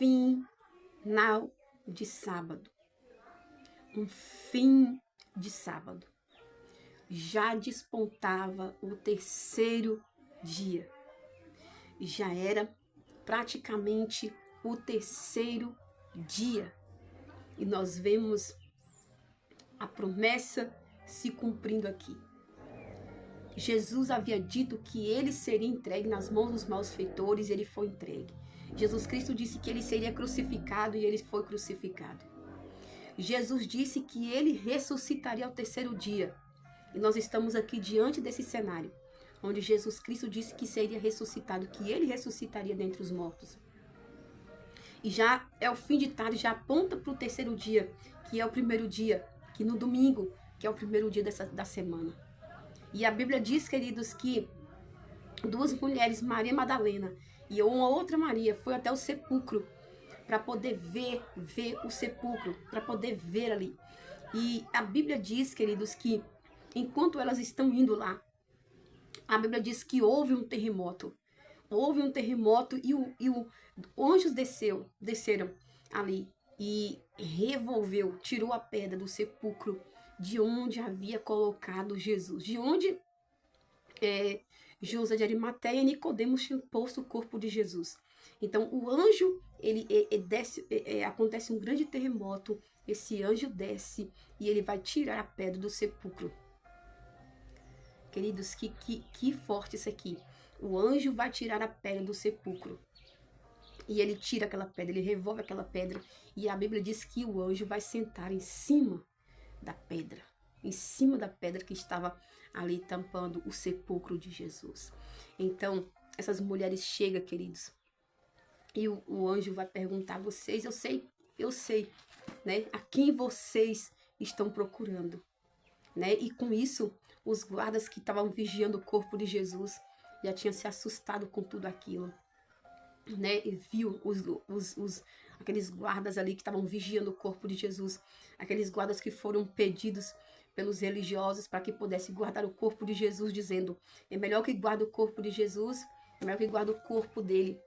final de sábado. Um fim de sábado. Já despontava o terceiro dia. Já era praticamente o terceiro dia. E nós vemos a promessa se cumprindo aqui. Jesus havia dito que ele seria entregue nas mãos dos malfeitores e ele foi entregue. Jesus Cristo disse que ele seria crucificado e ele foi crucificado. Jesus disse que ele ressuscitaria ao terceiro dia. E nós estamos aqui diante desse cenário, onde Jesus Cristo disse que seria ressuscitado, que ele ressuscitaria dentre os mortos. E já é o fim de tarde, já aponta para o terceiro dia, que é o primeiro dia, que no domingo, que é o primeiro dia da semana. E a Bíblia diz, queridos, que duas mulheres, Maria Madalena e uma outra Maria, foi até o sepulcro para poder ver o sepulcro, para poder ver ali. E a Bíblia diz, queridos, que enquanto elas estão indo lá, a Bíblia diz que houve um terremoto. Houve um terremoto e anjos desceram ali e revolveu, tirou a pedra do sepulcro de onde havia colocado Jesus, de onde José de Arimateia e Nicodemos tinham posto o corpo de Jesus. Então o anjo, ele desce, acontece um grande terremoto, esse anjo desce e ele vai tirar a pedra do sepulcro. Queridos, que forte isso aqui. O anjo vai tirar a pedra do sepulcro. E ele tira aquela pedra, ele revolve aquela pedra. E a Bíblia diz que o anjo vai sentar em cima da pedra. Em cima da pedra que estava ali tampando o sepulcro de Jesus. Então, essas mulheres chegam, queridos. E o anjo vai perguntar a vocês, eu sei, né? A quem vocês estão procurando, né? E com isso, os guardas que estavam vigiando o corpo de Jesus já tinham se assustado com tudo aquilo, né? E viu aqueles guardas ali que estavam vigiando o corpo de Jesus, aqueles guardas que foram pedidos pelos religiosos para que pudesse guardar o corpo de Jesus, dizendo, é melhor que guarde o corpo de Jesus, é melhor que guarde o corpo dele,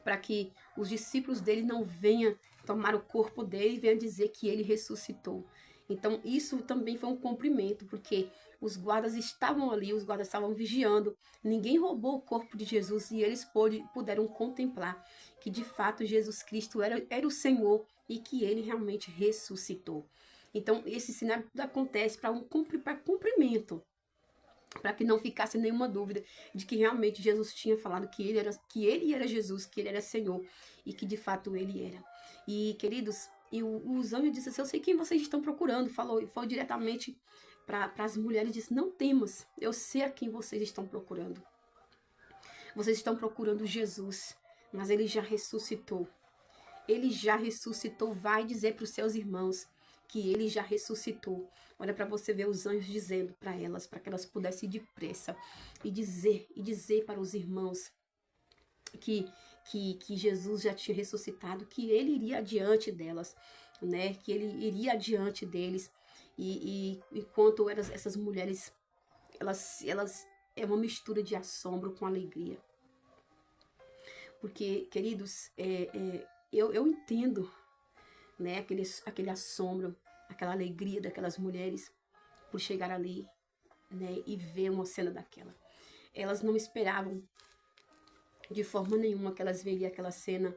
para que os discípulos dele não venham tomar o corpo dele e venham dizer que ele ressuscitou. Então isso também foi um cumprimento, porque os guardas estavam ali, os guardas estavam vigiando, ninguém roubou o corpo de Jesus e eles puderam contemplar que de fato Jesus Cristo era o Senhor e que ele realmente ressuscitou. Então esse sinal acontece para cumprimento, para que não ficasse nenhuma dúvida de que realmente Jesus tinha falado que ele era Jesus, que ele era Senhor e que de fato ele era. E queridos, os anjos disseram assim, eu sei quem vocês estão procurando, foi diretamente para as mulheres, disse, não temas, eu sei a quem vocês estão procurando. Vocês estão procurando Jesus, mas ele já ressuscitou. Ele já ressuscitou, vai dizer para os seus irmãos que ele já ressuscitou. Olha para você ver os anjos dizendo para elas, para que elas pudessem ir depressa e dizer para os irmãos que Jesus já tinha ressuscitado, que ele iria adiante delas, né? Que ele iria adiante deles. E enquanto essas mulheres, elas é uma mistura de assombro com alegria. Porque, queridos, eu entendo, né, aquele assombro, aquela alegria daquelas mulheres por chegar ali, né, e ver uma cena daquela. Elas não esperavam de forma nenhuma que elas veriam aquela cena.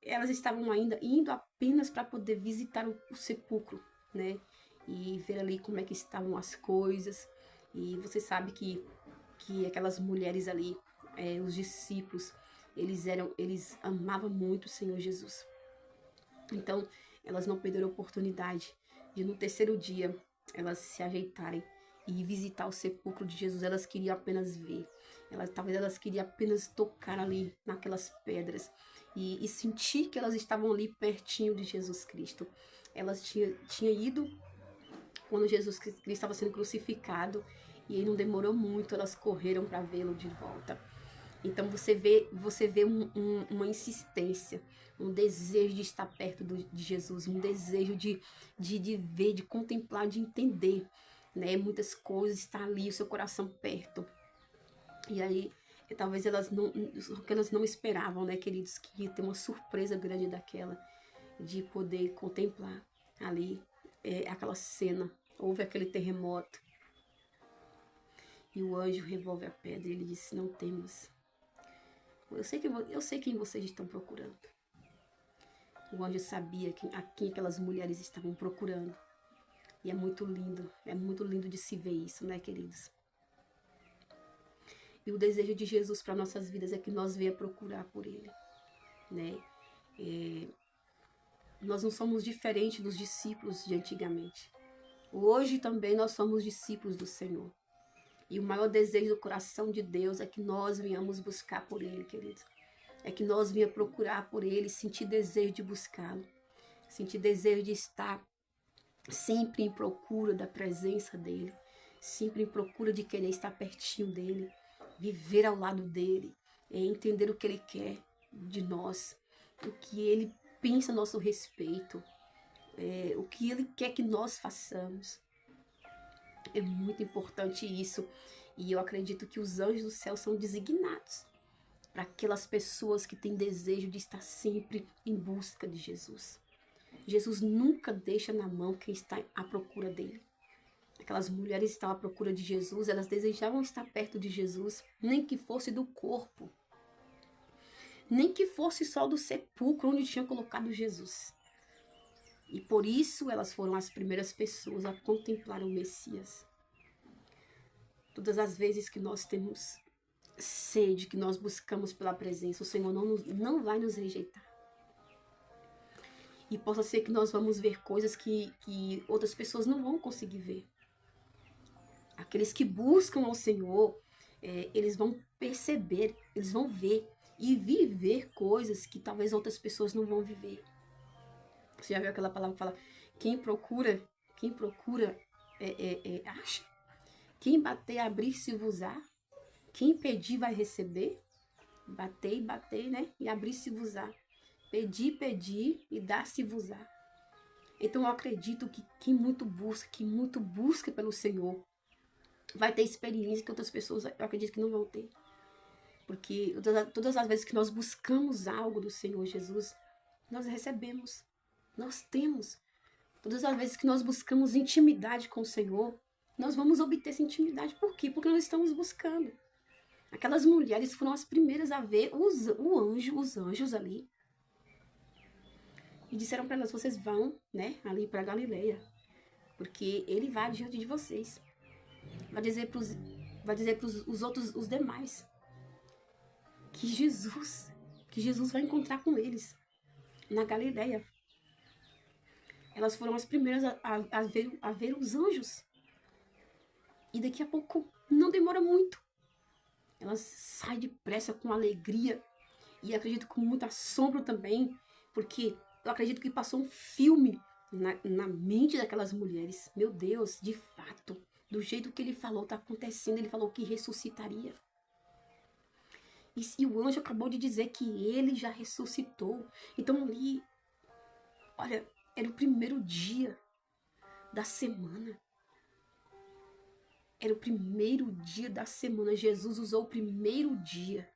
Elas estavam ainda indo apenas para poder visitar o sepulcro, né, e ver ali como é que estavam as coisas. E você sabe que aquelas mulheres ali, os discípulos, eles amavam muito o Senhor Jesus. Então, elas não perderam a oportunidade de no terceiro dia elas se ajeitarem e visitar o sepulcro de Jesus. Elas queriam apenas ver. Talvez elas queriam apenas tocar ali naquelas pedras e sentir que elas estavam ali pertinho de Jesus Cristo. Elas tinham ido quando Jesus Cristo estava sendo crucificado e aí não demorou muito, elas correram para vê-lo de volta. Então você vê uma insistência, um desejo de estar perto de Jesus, um desejo de ver, de contemplar, de entender, né? Muitas coisas, estar ali, o seu coração perto. E aí E talvez elas não esperavam, né, queridos, que ia ter uma surpresa grande daquela, de poder contemplar ali aquela cena. Houve aquele terremoto. E o anjo revolve a pedra e ele disse, não temas. Eu sei quem vocês estão procurando. O anjo sabia a quem aquelas mulheres estavam procurando. E é muito lindo de se ver isso, né, queridos? E o desejo de Jesus para nossas vidas é que nós venha procurar por Ele, né? Nós não somos diferentes dos discípulos de antigamente. Hoje também nós somos discípulos do Senhor. E o maior desejo do coração de Deus é que nós venhamos buscar por Ele, queridos. É que nós venhamos procurar por Ele, sentir desejo de buscá-lo. Sentir desejo de estar sempre em procura da presença dEle. Sempre em procura de querer estar pertinho dEle. Viver ao lado dEle. Entender o que Ele quer de nós. O que Ele pensa a nosso respeito. O que Ele quer que nós façamos. É muito importante isso. E eu acredito que os anjos do céu são designados para aquelas pessoas que têm desejo de estar sempre em busca de Jesus. Jesus nunca deixa na mão quem está à procura dele. Aquelas mulheres estavam à procura de Jesus, elas desejavam estar perto de Jesus, nem que fosse do corpo, nem que fosse só do sepulcro onde tinham colocado Jesus. E por isso elas foram as primeiras pessoas a contemplar o Messias. Todas as vezes que nós temos sede, que nós buscamos pela presença, o Senhor não vai nos rejeitar. E possa ser que nós vamos ver coisas que outras pessoas não vão conseguir ver. Aqueles que buscam ao Senhor, eles vão perceber, eles vão ver e viver coisas que talvez outras pessoas não vão viver. Você já viu aquela palavra que fala, quem procura acha. Quem bater, abrir-se-vos-á. Quem pedir, vai receber. Batei, né? E abrir-se-vos-á. Pedir e dar-se-vos-á. Então eu acredito que quem muito busca pelo Senhor, vai ter experiência que outras pessoas, eu acredito que não vão ter. Porque todas as vezes que nós buscamos algo do Senhor Jesus, nós recebemos. Nós temos. Todas as vezes que nós buscamos intimidade com o Senhor, nós vamos obter essa intimidade. Por quê? Porque nós estamos buscando. Aquelas mulheres foram as primeiras a ver os anjos ali. E disseram para elas, vocês vão, né, ali para Galileia, porque ele vai diante de vocês. Vai dizer para os demais, que Jesus vai encontrar com eles na Galileia. Elas foram as primeiras a ver os anjos. E daqui a pouco, não demora muito, elas saem depressa com alegria. E acredito com muito assombro também, porque eu acredito que passou um filme na mente daquelas mulheres. Meu Deus, de fato, do jeito que ele falou, está acontecendo. Ele falou que ressuscitaria. E o anjo acabou de dizer que ele já ressuscitou. Então ali, olha, era o primeiro dia da semana. Era o primeiro dia da semana. Jesus usou o primeiro dia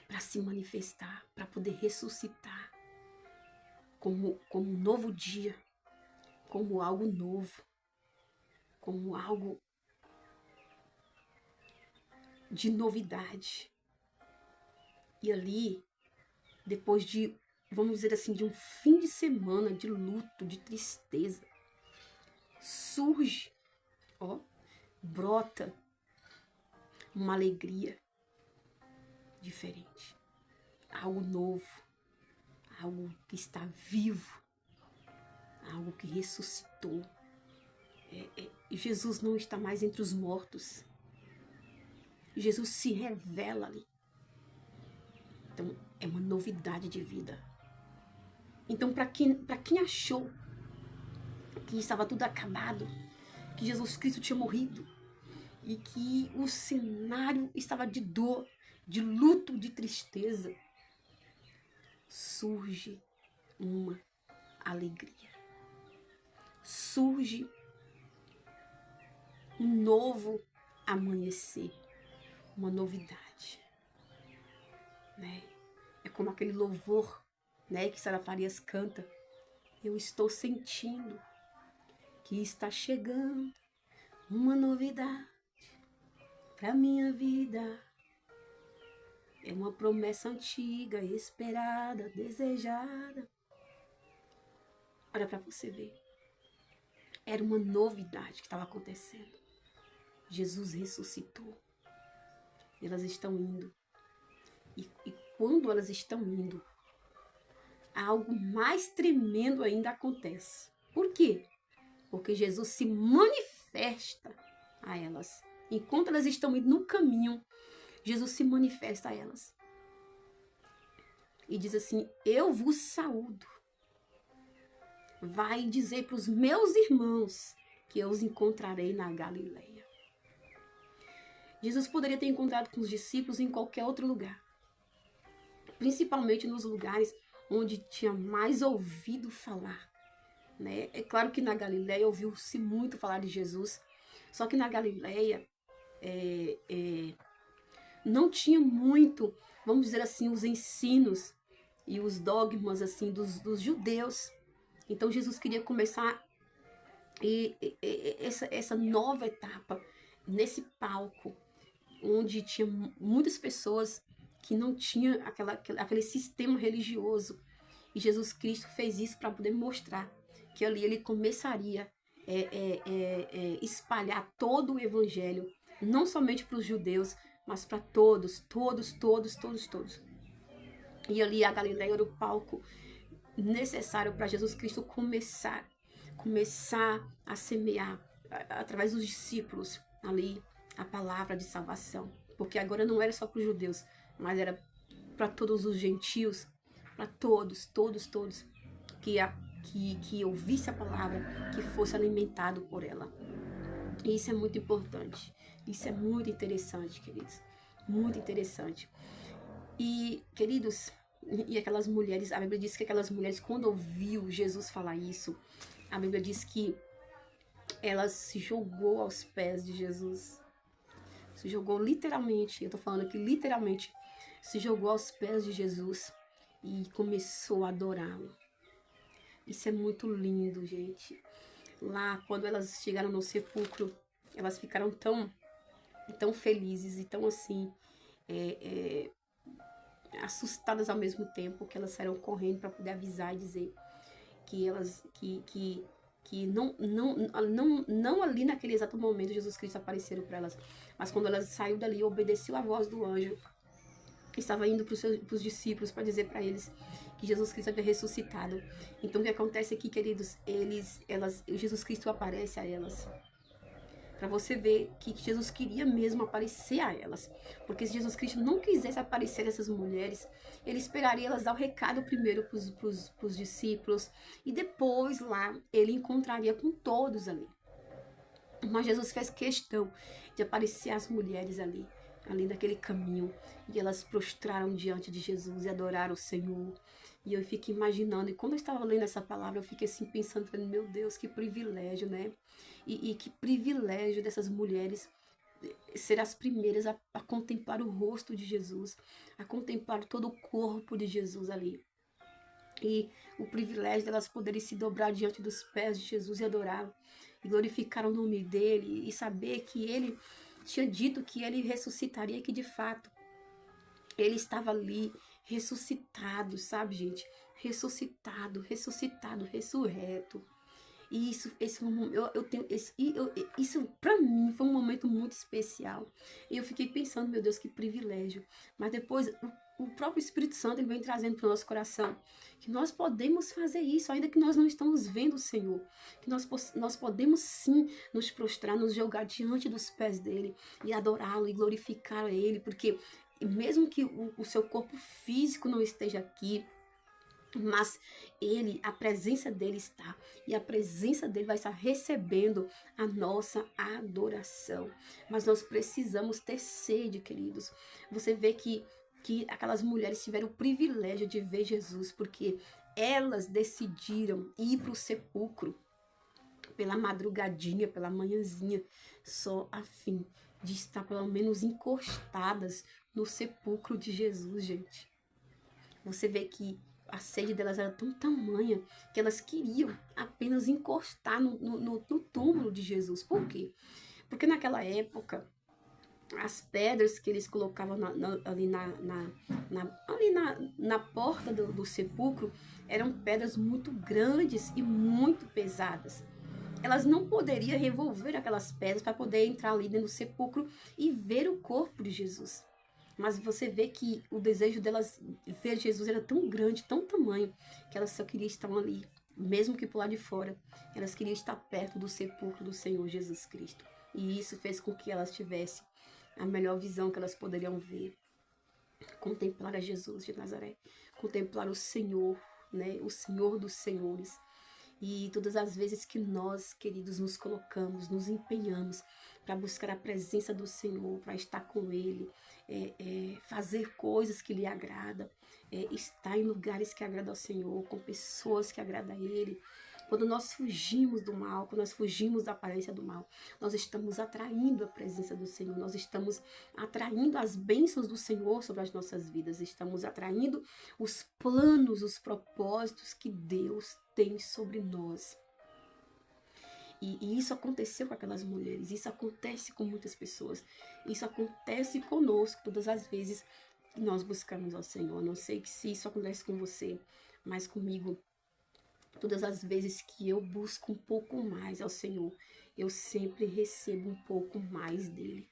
para se manifestar, para poder ressuscitar como um novo dia, como algo novo, como algo de novidade. E ali, depois de, vamos dizer assim, de um fim de semana de luto, de tristeza, surge, brota uma alegria diferente, algo novo, algo que está vivo, algo que ressuscitou. Jesus não está mais entre os mortos. Jesus se revela ali. Então, é uma novidade de vida. Então, para quem achou que estava tudo acabado, que Jesus Cristo tinha morrido, e que o cenário estava de dor, de luto, de tristeza, surge uma alegria. Surge um novo amanhecer, uma novidade, né? É como aquele louvor, né, que Sara Farias canta. Eu estou sentindo que está chegando uma novidade para minha vida. É uma promessa antiga, esperada, desejada. Olha para você ver. Era uma novidade que estava acontecendo. Jesus ressuscitou. Elas estão indo. E quando elas estão indo, algo mais tremendo ainda acontece. Por quê? Porque Jesus se manifesta a elas. Enquanto elas estão indo no caminho, Jesus se manifesta a elas. E diz assim, eu vos saúdo. Vai dizer para os meus irmãos que eu os encontrarei na Galileia. Jesus poderia ter encontrado com os discípulos em qualquer outro lugar. Principalmente nos lugares onde tinha mais ouvido falar, né? É claro que na Galileia ouviu-se muito falar de Jesus, só que na Galileia não tinha muito, vamos dizer assim, os ensinos e os dogmas assim dos judeus. Então Jesus queria começar essa nova etapa nesse palco, onde tinha muitas pessoas que não tinham aquele sistema religioso. E Jesus Cristo fez isso para poder mostrar que ali ele começaria espalhar todo o evangelho, não somente para os judeus, mas para todos. E ali a Galileia era o palco necessário para Jesus Cristo começar a semear através dos discípulos ali a palavra de salvação. Porque agora não era só para os judeus, mas era para todos os gentios, para todos que ouvisse a palavra, que fosse alimentado por ela. E isso é muito importante. Isso é muito interessante, queridos. Muito interessante. E, queridos, e aquelas mulheres, a Bíblia diz que aquelas mulheres, quando ouviu Jesus falar isso, a Bíblia diz que ela se jogou aos pés de Jesus. Se jogou literalmente, eu tô falando aqui literalmente, se jogou aos pés de Jesus e começou a adorá-lo. Isso é muito lindo, gente. Lá, quando elas chegaram no sepulcro, elas ficaram tão felizes e tão assim, assustadas ao mesmo tempo, que elas saíram correndo para poder avisar e dizer que elas que não ali naquele exato momento Jesus Cristo apareceram para elas, mas quando elas saiu dali, obedeceu a voz do anjo, estava indo para os discípulos para dizer para eles que Jesus Cristo havia ressuscitado. Então o que acontece aqui, queridos, Jesus Cristo aparece a elas. Para você ver que Jesus queria mesmo aparecer a elas. Porque se Jesus Cristo não quisesse aparecer a essas mulheres, ele esperaria elas dar o recado primeiro para os discípulos. E depois lá, ele encontraria com todos ali. Mas Jesus fez questão de aparecer às mulheres ali naquele caminho. E elas prostraram diante de Jesus e adoraram o Senhor. E eu fico imaginando, e quando eu estava lendo essa palavra, eu fiquei assim pensando, meu Deus, que privilégio, né? E que privilégio dessas mulheres ser as primeiras a contemplar o rosto de Jesus, a contemplar todo o corpo de Jesus ali. E o privilégio delas poderem se dobrar diante dos pés de Jesus e adorá-lo, e glorificar o nome dele, e saber que ele tinha dito que ele ressuscitaria, que de fato ele estava ali, ressuscitado, sabe, gente? Ressuscitado, ressurreto. E isso para mim foi um momento muito especial. E eu fiquei pensando, meu Deus, que privilégio. Mas depois o próprio Espírito Santo ele vem trazendo para o nosso coração que nós podemos fazer isso, ainda que nós não estamos vendo o Senhor. Que nós podemos sim nos prostrar, nos jogar diante dos pés dele e adorá-lo e glorificar a ele, porque mesmo que o seu corpo físico não esteja aqui, mas a presença dele está, e a presença dele vai estar recebendo a nossa adoração. Mas nós precisamos ter sede, queridos. Você vê que aquelas mulheres tiveram o privilégio de ver Jesus, porque elas decidiram ir para o sepulcro pela madrugadinha, pela manhãzinha, só a fim de estar pelo menos encostadas no sepulcro de Jesus, gente. Você vê que a sede delas era tão tamanha que elas queriam apenas encostar no túmulo de Jesus. Por quê? Porque naquela época, as pedras que eles colocavam na porta do sepulcro eram pedras muito grandes e muito pesadas. Elas não poderiam revolver aquelas pedras para poder entrar ali dentro do sepulcro e ver o corpo de Jesus. Mas você vê que o desejo delas ver Jesus era tão grande, tão tamanho, que elas só queriam estar ali, mesmo que por lá de fora. Elas queriam estar perto do sepulcro do Senhor Jesus Cristo. E isso fez com que elas tivessem a melhor visão que elas poderiam ver. Contemplar a Jesus de Nazaré. Contemplar o Senhor, né? O Senhor dos Senhores. E todas as vezes que nós, queridos, nos colocamos, nos empenhamos para buscar a presença do Senhor, para estar com Ele, fazer coisas que lhe agradam, estar em lugares que agradam ao Senhor, com pessoas que agradam a Ele. Quando nós fugimos do mal, quando nós fugimos da aparência do mal, nós estamos atraindo a presença do Senhor, nós estamos atraindo as bênçãos do Senhor sobre as nossas vidas, estamos atraindo os planos, os propósitos que Deus tem sobre nós. E isso aconteceu com aquelas mulheres, isso acontece com muitas pessoas, isso acontece conosco todas as vezes que nós buscamos ao Senhor. Não sei se isso acontece com você, mas comigo, todas as vezes que eu busco um pouco mais ao Senhor, eu sempre recebo um pouco mais dele.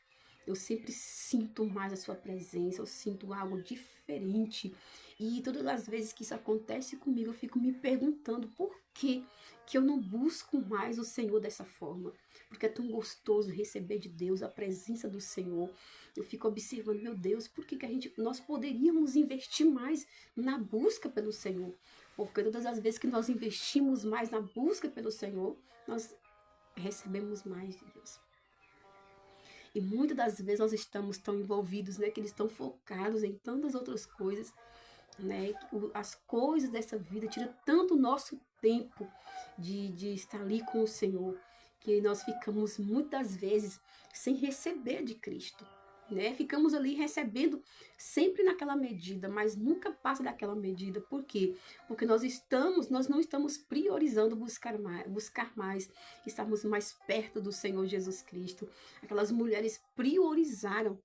Eu sempre sinto mais a sua presença, eu sinto algo diferente. E todas as vezes que isso acontece comigo, eu fico me perguntando por que eu não busco mais o Senhor dessa forma. Porque é tão gostoso receber de Deus a presença do Senhor. Eu fico observando, meu Deus, por que nós poderíamos investir mais na busca pelo Senhor? Porque todas as vezes que nós investimos mais na busca pelo Senhor, nós recebemos mais de Deus. E muitas das vezes nós estamos tão envolvidos, né, que eles estão focados em tantas outras coisas, né, as coisas dessa vida tiram tanto o nosso tempo de estar ali com o Senhor, que nós ficamos muitas vezes sem receber de Cristo. Né? Ficamos ali recebendo sempre naquela medida, mas nunca passa daquela medida. Por quê? Porque nós não estamos priorizando buscar mais, estarmos mais perto do Senhor Jesus Cristo. Aquelas mulheres priorizaram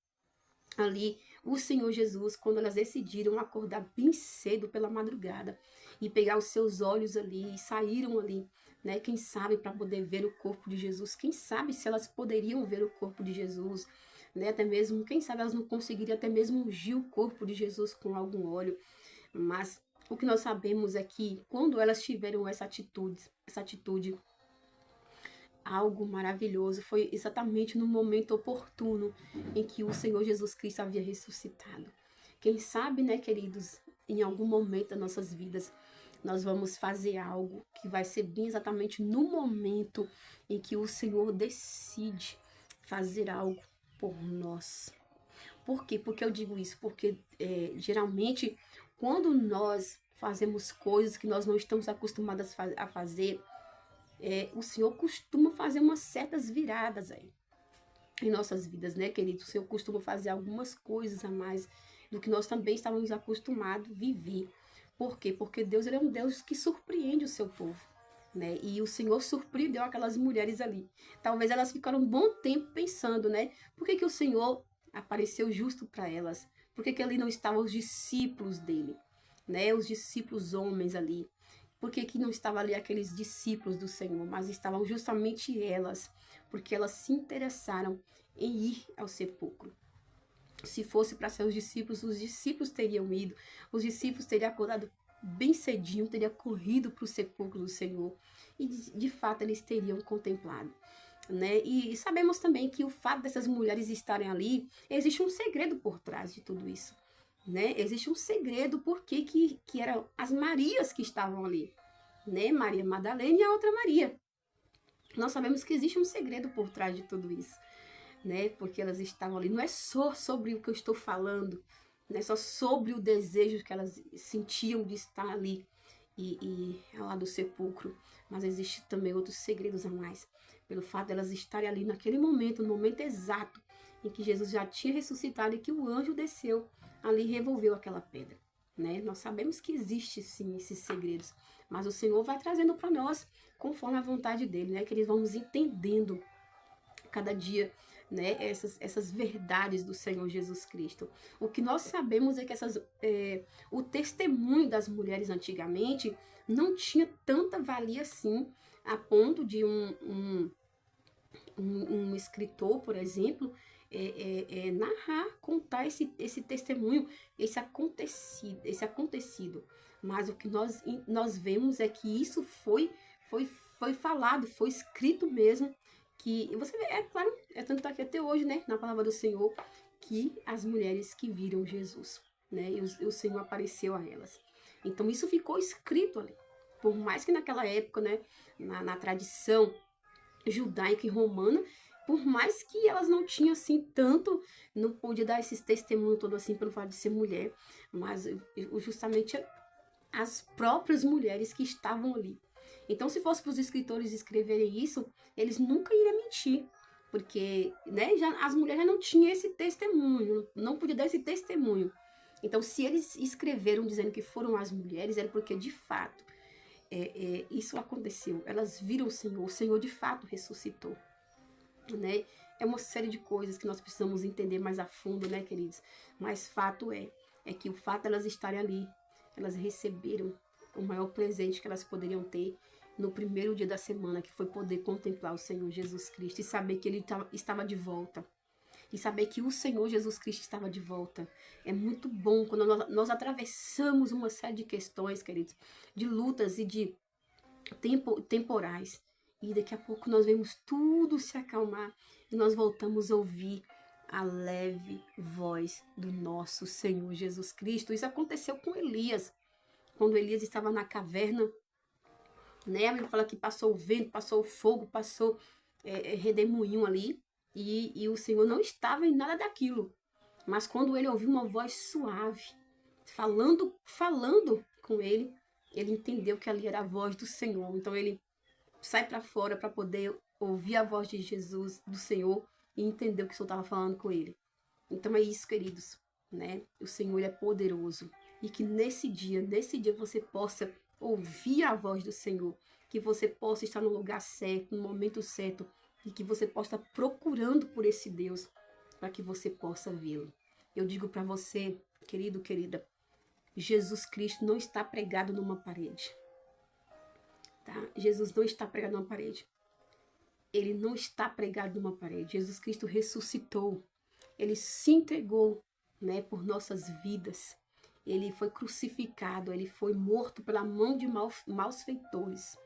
ali o Senhor Jesus quando elas decidiram acordar bem cedo pela madrugada e pegar os seus olhos ali e saíram ali, né? Quem sabe para poder ver o corpo de Jesus, quem sabe se elas poderiam ver o corpo de Jesus, né? Até mesmo, quem sabe elas não conseguiriam até mesmo ungir o corpo de Jesus com algum óleo, mas o que nós sabemos é que quando elas tiveram essa atitude, algo maravilhoso, foi exatamente no momento oportuno em que o Senhor Jesus Cristo havia ressuscitado. Quem sabe, né, queridos, em algum momento das nossas vidas, nós vamos fazer algo que vai ser bem exatamente no momento em que o Senhor decide fazer algo por nós. Por quê? Porque eu digo isso? Porque geralmente, quando nós fazemos coisas que nós não estamos acostumados a fazer, o Senhor costuma fazer umas certas viradas aí em nossas vidas, né, querido? O Senhor costuma fazer algumas coisas a mais do que nós também estávamos acostumados a viver. Por quê? Porque Deus, ele é um Deus que surpreende o seu povo, né? E o Senhor surpreendeu aquelas mulheres ali. Talvez elas ficaram um bom tempo pensando, né? Por que o Senhor apareceu justo para elas? Por que ali não estavam os discípulos dele, né? Os discípulos homens ali. Por que não estavam ali aqueles discípulos do Senhor, mas estavam justamente elas, porque elas se interessaram em ir ao sepulcro. Se fosse para ser os discípulos teriam ido, os discípulos teriam acordado bem cedinho, teriam corrido para o sepulcro do Senhor e de fato eles teriam contemplado. Né? E sabemos também que o fato dessas mulheres estarem ali, existe um segredo por trás de tudo isso. Né? Existe um segredo porque que eram as Marias que estavam ali, né? Maria Madalena e a outra Maria. Nós sabemos que existe um segredo por trás de tudo isso, né? Porque elas estavam ali. Não é só sobre o que eu estou falando, não é só sobre o desejo que elas sentiam de estar ali e lá do sepulcro, mas existe também outros segredos a mais. Pelo fato de elas estarem ali naquele momento, no momento exato em que Jesus já tinha ressuscitado e que o anjo desceu ali e revolveu aquela pedra, né? Nós sabemos que existe sim esses segredos, mas o Senhor vai trazendo para nós conforme a vontade dele, né? Que eles vamos entendendo cada dia, né, essas verdades do Senhor Jesus Cristo. O que nós sabemos é que o testemunho das mulheres antigamente não tinha tanta valia assim, a ponto de um escritor, por exemplo, narrar, contar esse testemunho, esse acontecido. Mas o que nós vemos é que isso foi falado, foi escrito mesmo, que você vê, é claro, é tanto aqui até hoje, né, na palavra do Senhor, que as mulheres que viram Jesus, né, e o Senhor apareceu a elas. Então isso ficou escrito ali. Por mais que naquela época, né, na tradição judaica e romana, por mais que elas não tinham assim tanto, não podia dar esses testemunhos todo assim pelo fato de ser mulher, mas justamente as próprias mulheres que estavam ali. Então, se fosse para os escritores escreverem isso, eles nunca iriam mentir, porque, né, as mulheres já não tinham esse testemunho, não podia dar esse testemunho. Então, se eles escreveram dizendo que foram as mulheres, era porque de fato isso aconteceu. Elas viram o Senhor de fato ressuscitou, né? É uma série de coisas que nós precisamos entender mais a fundo, né, queridos? Mas fato é que o fato de elas estarem ali, elas receberam o maior presente que elas poderiam ter no primeiro dia da semana, que foi poder contemplar o Senhor Jesus Cristo e saber que Ele estava de volta. E saber que o Senhor Jesus Cristo estava de volta. É muito bom quando nós atravessamos uma série de questões, queridos, de lutas e de temporais. E daqui a pouco nós vemos tudo se acalmar e nós voltamos a ouvir a leve voz do nosso Senhor Jesus Cristo. Isso aconteceu com Elias, quando Elias estava na caverna, né? A Bíblia fala que passou o vento, passou o fogo, passou redemoinho ali, e o Senhor não estava em nada daquilo. Mas quando ele ouviu uma voz suave, falando com ele entendeu que ali era a voz do Senhor. Então ele sai para fora para poder ouvir a voz de Jesus, do Senhor, e entender o que o Senhor estava falando com ele. Então é isso, queridos, né? O Senhor é poderoso. E que nesse dia você possa ouvir a voz do Senhor, que você possa estar no lugar certo, no momento certo, e que você possa estar procurando por esse Deus, para que você possa vê-lo. Eu digo para você, querido, querida, Jesus Cristo não está pregado numa parede. Tá? Jesus não está pregado numa parede. Ele não está pregado numa parede. Jesus Cristo ressuscitou. Ele se entregou, né, por nossas vidas. Ele foi crucificado, ele foi morto pela mão de maus feitores.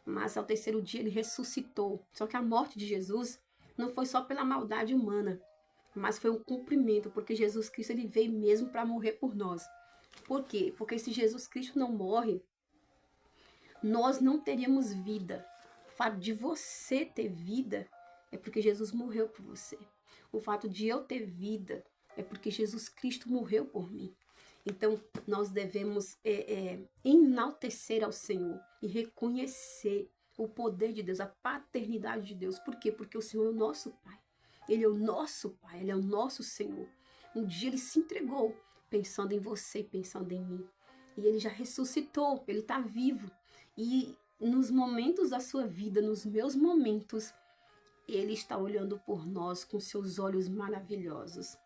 Mas ao terceiro dia ele ressuscitou. Só que a morte de Jesus não foi só pela maldade humana, mas foi um cumprimento, porque Jesus Cristo ele veio mesmo para morrer por nós. Por quê? Porque se Jesus Cristo não morre, nós não teríamos vida. O fato de você ter vida é porque Jesus morreu por você. O fato de eu ter vida é porque Jesus Cristo morreu por mim. Então, nós devemos enaltecer ao Senhor e reconhecer o poder de Deus, a paternidade de Deus. Por quê? Porque o Senhor é o nosso Pai. Ele é o nosso Pai, Ele é o nosso Senhor. Um dia Ele se entregou pensando em você, pensando em mim. E Ele já ressuscitou, Ele está vivo. E nos momentos da sua vida, nos meus momentos, Ele está olhando por nós com seus olhos maravilhosos.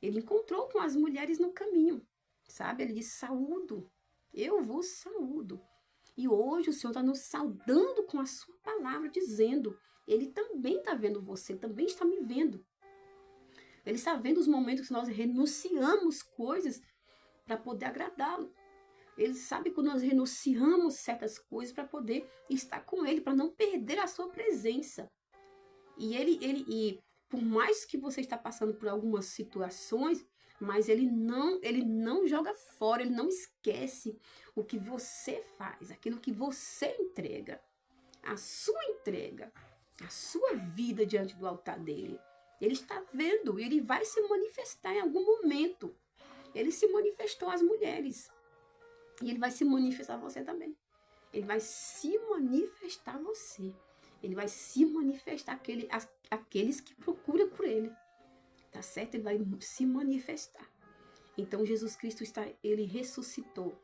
Ele encontrou com as mulheres no caminho, sabe? Ele disse, saúdo, eu vos saúdo. E hoje o Senhor está nos saudando com a sua palavra, dizendo, Ele também está vendo você, também está me vendo. Ele está vendo os momentos que nós renunciamos coisas para poder agradá-lo. Ele sabe que nós renunciamos certas coisas para poder estar com Ele, para não perder a sua presença. E por mais que você está passando por algumas situações, mas ele não joga fora, ele não esquece o que você faz, aquilo que você entrega, a sua vida diante do altar dele. Ele está vendo, ele vai se manifestar em algum momento. Ele se manifestou às mulheres. E ele vai se manifestar a você também. Ele vai se manifestar a você. Ele vai se manifestar aqueles que procuram por ele. tá certo? Ele vai se manifestar. Então Jesus Cristo ele ressuscitou.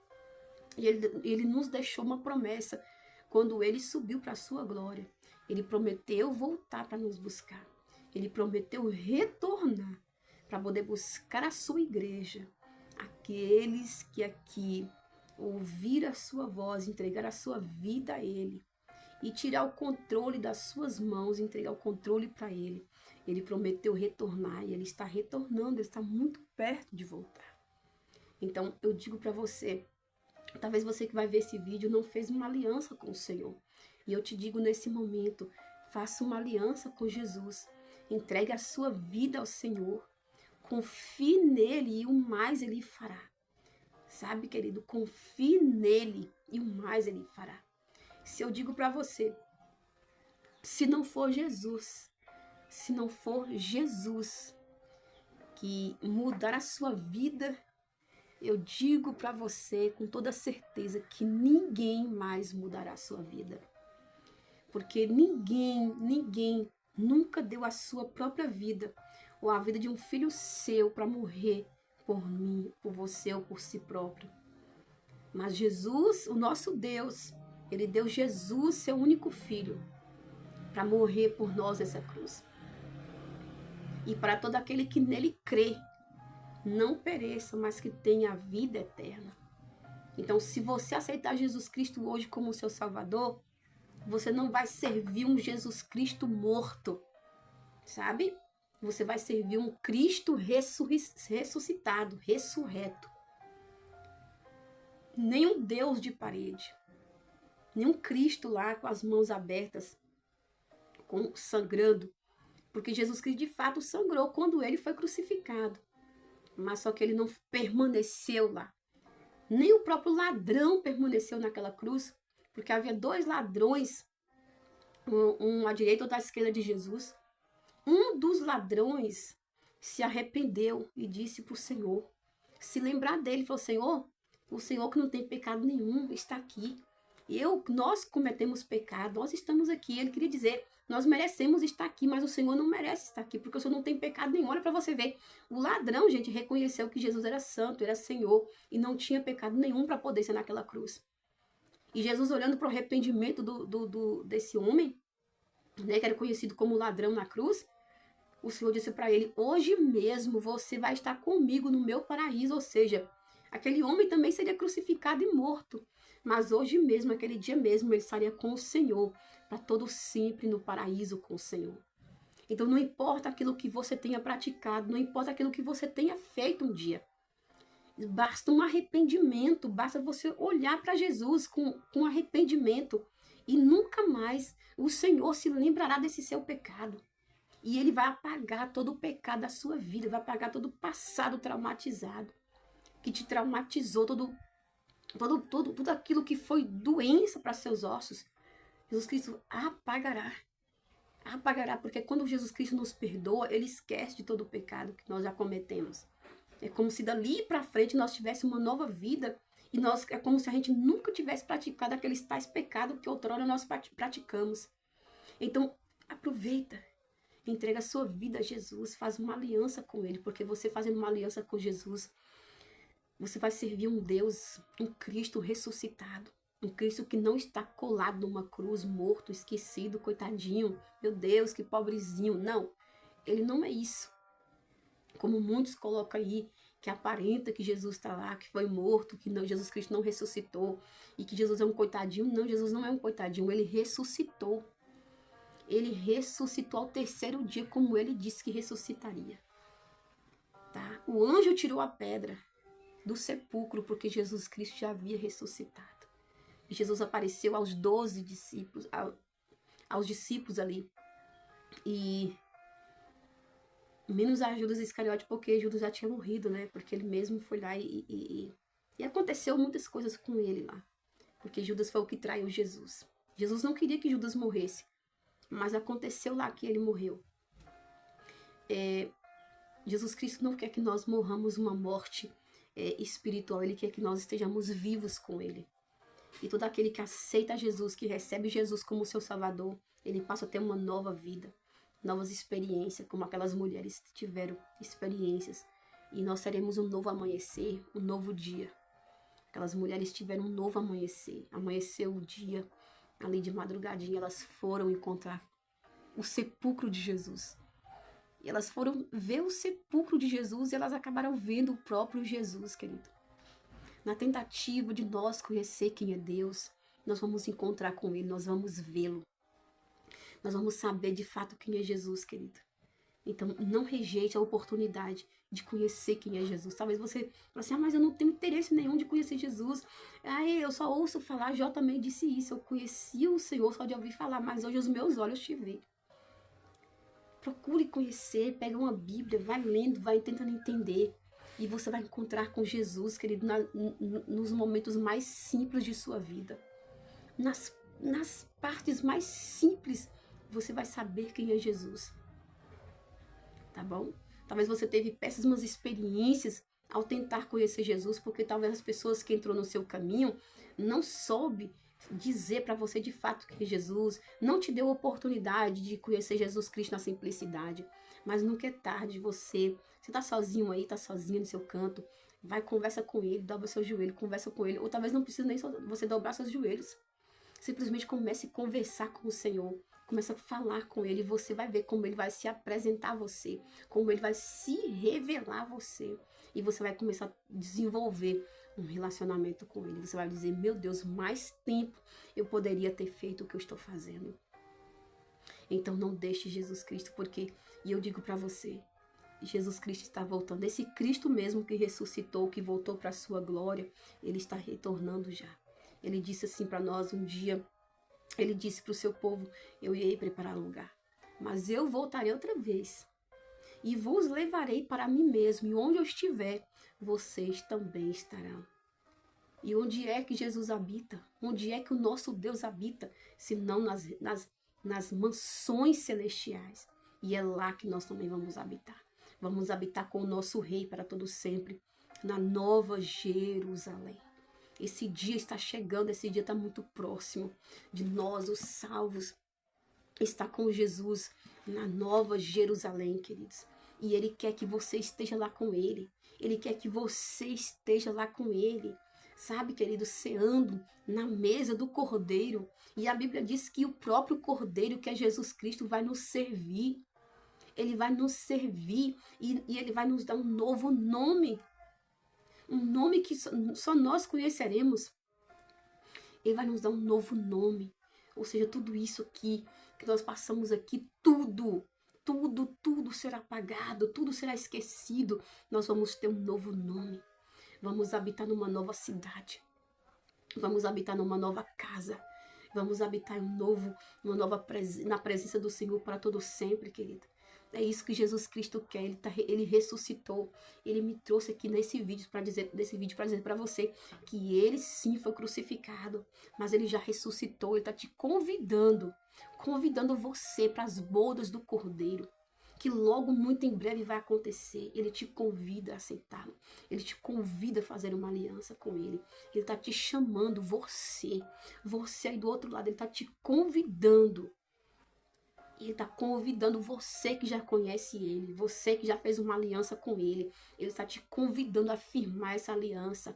E ele nos deixou uma promessa quando ele subiu para a sua glória. Ele prometeu voltar para nos buscar. Ele prometeu retornar para poder buscar a sua igreja. Aqueles que aqui ouvir a sua voz, entregar a sua vida a ele e tirar o controle das suas mãos, entregar o controle para ele. Ele prometeu retornar e ele está retornando, ele está muito perto de voltar. Então eu digo para você, talvez você que vai ver esse vídeo não fez uma aliança com o Senhor. E eu te digo nesse momento, faça uma aliança com Jesus. Entregue a sua vida ao Senhor. Confie nele e o mais ele fará. Sabe, querido, confie nele e o mais ele fará. Se eu digo para você, se não for Jesus que mudar a sua vida, eu digo para você com toda certeza que ninguém mais mudará a sua vida. Porque ninguém nunca deu a sua própria vida ou a vida de um filho seu para morrer por mim, por você ou por si próprio. Mas Jesus, o nosso Deus, ele deu Jesus, seu único filho, para morrer por nós nessa cruz. E para todo aquele que nele crê, não pereça, mas que tenha a vida eterna. Então, se você aceitar Jesus Cristo hoje como seu Salvador, você não vai servir um Jesus Cristo morto, sabe? Você vai servir um Cristo ressuscitado, ressurreto. Nem um Deus de parede, nem um Cristo lá com as mãos abertas, sangrando. Porque Jesus Cristo de fato sangrou quando ele foi crucificado. Mas só que ele não permaneceu lá. Nem o próprio ladrão permaneceu naquela cruz, porque havia 2 ladrões, um à direita e outro à esquerda de Jesus. Um dos ladrões se arrependeu e disse para o Senhor, se lembrar dele, falou: Senhor, o Senhor que não tem pecado nenhum está aqui. Nós cometemos pecado, nós estamos aqui. Ele queria dizer, nós merecemos estar aqui, mas o Senhor não merece estar aqui, porque o Senhor não tem pecado nenhum. Olha para você ver. O ladrão, gente, reconheceu que Jesus era santo, era Senhor, e não tinha pecado nenhum para poder ser naquela cruz. E Jesus, olhando para o arrependimento desse homem, né, que era conhecido como ladrão na cruz, o Senhor disse para ele: hoje mesmo você vai estar comigo no meu paraíso. Ou seja, aquele homem também seria crucificado e morto, mas hoje mesmo, aquele dia mesmo, ele estaria com o Senhor, para todo sempre no paraíso com o Senhor. Então não importa aquilo que você tenha praticado, não importa aquilo que você tenha feito um dia, basta um arrependimento, basta você olhar para Jesus com arrependimento, e nunca mais o Senhor se lembrará desse seu pecado. E ele vai apagar todo o pecado da sua vida, vai apagar todo o passado traumatizado, que te traumatizou, tudo aquilo que foi doença para seus ossos. Jesus Cristo apagará, porque quando Jesus Cristo nos perdoa, ele esquece de todo o pecado que nós já cometemos. É como se dali para frente nós tivéssemos uma nova vida, e é como se a gente nunca tivesse praticado aqueles tais pecados que outrora nós praticamos. Então, aproveita. Entrega a sua vida a Jesus, faz uma aliança com ele, porque você fazendo uma aliança com Jesus, você vai servir um Deus, um Cristo ressuscitado, um Cristo que não está colado numa cruz, morto, esquecido, coitadinho, meu Deus, que pobrezinho. Não, ele não é isso. Como muitos colocam aí, que aparenta que Jesus está lá, que foi morto, que não, Jesus Cristo não ressuscitou, e que Jesus é um coitadinho. Não, Jesus não é um coitadinho, ele ressuscitou. Ele ressuscitou ao 3º dia, como ele disse que ressuscitaria. Tá? O anjo tirou a pedra do sepulcro, porque Jesus Cristo já havia ressuscitado. E Jesus apareceu aos 12 discípulos, aos discípulos ali. E menos a Judas Iscariote, porque Judas já tinha morrido, né? Porque ele mesmo foi lá e aconteceu muitas coisas com ele lá. Porque Judas foi o que traiu Jesus. Jesus não queria que Judas morresse, mas aconteceu lá que ele morreu. Jesus Cristo não quer que nós morramos uma morte espiritual, ele quer que nós estejamos vivos com ele. E todo aquele que aceita Jesus, que recebe Jesus como seu Salvador, ele passa a ter uma nova vida. novas experiências, como aquelas mulheres que tiveram experiências. E nós teremos um novo amanhecer, um novo dia. Aquelas mulheres tiveram um novo amanhecer. Amanheceu o dia, ali de madrugadinha, elas foram encontrar o sepulcro de Jesus. E elas foram ver o sepulcro de Jesus e elas acabaram vendo o próprio Jesus, querido. Na tentativa de nós conhecer quem é Deus, nós vamos encontrar com Ele, nós vamos vê-lo. Nós vamos saber de fato quem é Jesus, querido. Então, não rejeite a oportunidade de conhecer quem é Jesus. Talvez você fale assim, mas eu não tenho interesse nenhum de conhecer Jesus. Eu só ouço falar, Jó também disse isso. Eu conheci o Senhor só de ouvir falar, mas hoje os meus olhos te veem. Procure conhecer, pega uma Bíblia, vai lendo, vai tentando entender. E você vai encontrar com Jesus, querido, nos momentos mais simples de sua vida. Nas partes mais simples, você vai saber quem é Jesus. Tá bom? Talvez você teve péssimas experiências ao tentar conhecer Jesus, porque talvez as pessoas que entrou no seu caminho não soube dizer para você de fato que é Jesus, não te deu oportunidade de conhecer Jesus Cristo na simplicidade. Mas nunca é tarde, você tá sozinho aí, tá sozinho no seu canto, vai, conversa com ele, dobra seu joelho, conversa com ele, ou talvez não precise nem você dobrar seus joelhos. Simplesmente comece a conversar com o Senhor, comece a falar com Ele, e você vai ver como Ele vai se apresentar a você, como Ele vai se revelar a você, e você vai começar a desenvolver um relacionamento com Ele. Você vai dizer, meu Deus, mais tempo eu poderia ter feito o que eu estou fazendo. Então não deixe Jesus Cristo, porque, e eu digo para você, Jesus Cristo está voltando. Esse Cristo mesmo que ressuscitou, que voltou para a sua glória, Ele está retornando já. Ele disse assim para nós um dia, Ele disse para o seu povo, eu irei preparar lugar, mas eu voltarei outra vez e vos levarei para mim mesmo, e onde eu estiver, vocês também estarão. E onde é que Jesus habita? Onde é que o nosso Deus habita? Se não nas mansões celestiais. E é lá que nós também vamos habitar. Vamos habitar com o nosso Rei para todo sempre, na Nova Jerusalém. Esse dia está chegando, esse dia está muito próximo de nós, os salvos, estar com Jesus na Nova Jerusalém, queridos. E Ele quer que você esteja lá com Ele. Ele quer que você esteja lá com Ele. Sabe, querido, ceando na mesa do Cordeiro. E a Bíblia diz que o próprio Cordeiro, que é Jesus Cristo, vai nos servir. Ele vai nos servir e Ele vai nos dar um novo nome. Um nome que só nós conheceremos. Ele vai nos dar um novo nome. Ou seja, tudo isso aqui que nós passamos aqui, tudo será apagado, tudo será esquecido. Nós vamos ter um novo nome. Vamos habitar numa nova cidade. Vamos habitar numa nova casa. Vamos habitar na presença do Senhor para todo sempre, querido. É isso que Jesus Cristo quer. Ele ressuscitou. Ele me trouxe aqui nesse vídeo para dizer para você que ele sim foi crucificado, mas ele já ressuscitou. Ele está te convidando você para as bodas do Cordeiro, que logo, muito em breve vai acontecer. Ele te convida a aceitá-lo. Ele te convida a fazer uma aliança com ele. Ele está te chamando, você aí do outro lado, ele está te convidando. Ele está convidando você que já conhece ele, você que já fez uma aliança com ele. Ele está te convidando a firmar essa aliança,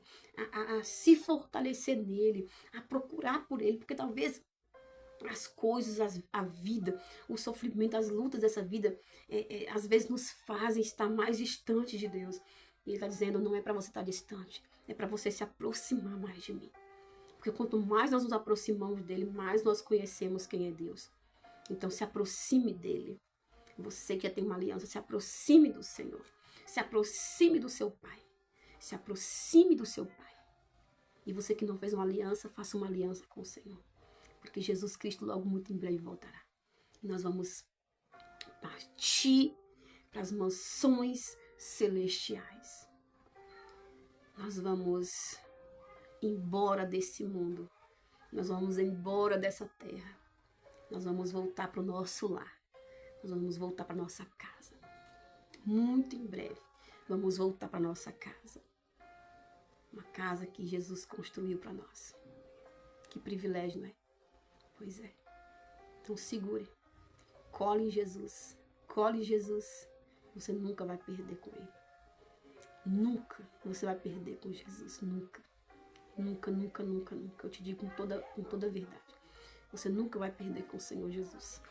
a se fortalecer nele, a procurar por ele, porque talvez as coisas, a vida, o sofrimento, as lutas dessa vida, às vezes nos fazem estar mais distantes de Deus. E ele está dizendo, não é para você estar distante, é para você se aproximar mais de mim. Porque quanto mais nós nos aproximamos dele, mais nós conhecemos quem é Deus. Então se aproxime dele. Você que já tem uma aliança, se aproxime do Senhor. Se aproxime do seu Pai. Se aproxime do seu Pai. E você que não fez uma aliança, faça uma aliança com o Senhor. Porque Jesus Cristo logo muito em breve voltará. E nós vamos partir para as mansões celestiais. Nós vamos embora desse mundo. Nós vamos embora dessa terra. Nós vamos voltar para o nosso lar. Nós vamos voltar para a nossa casa. Muito em breve, vamos voltar para a nossa casa. Uma casa que Jesus construiu para nós. Que privilégio, não é? Pois é. Então segure. Cole em Jesus. Cole em Jesus. Você nunca vai perder com ele. Nunca você vai perder com Jesus. Nunca. Nunca, nunca, nunca, nunca. Eu te digo com toda a verdade. Você nunca vai perder com o Senhor Jesus.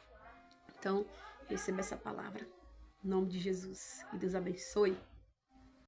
Então, receba essa palavra. Em nome de Jesus. Que Deus abençoe.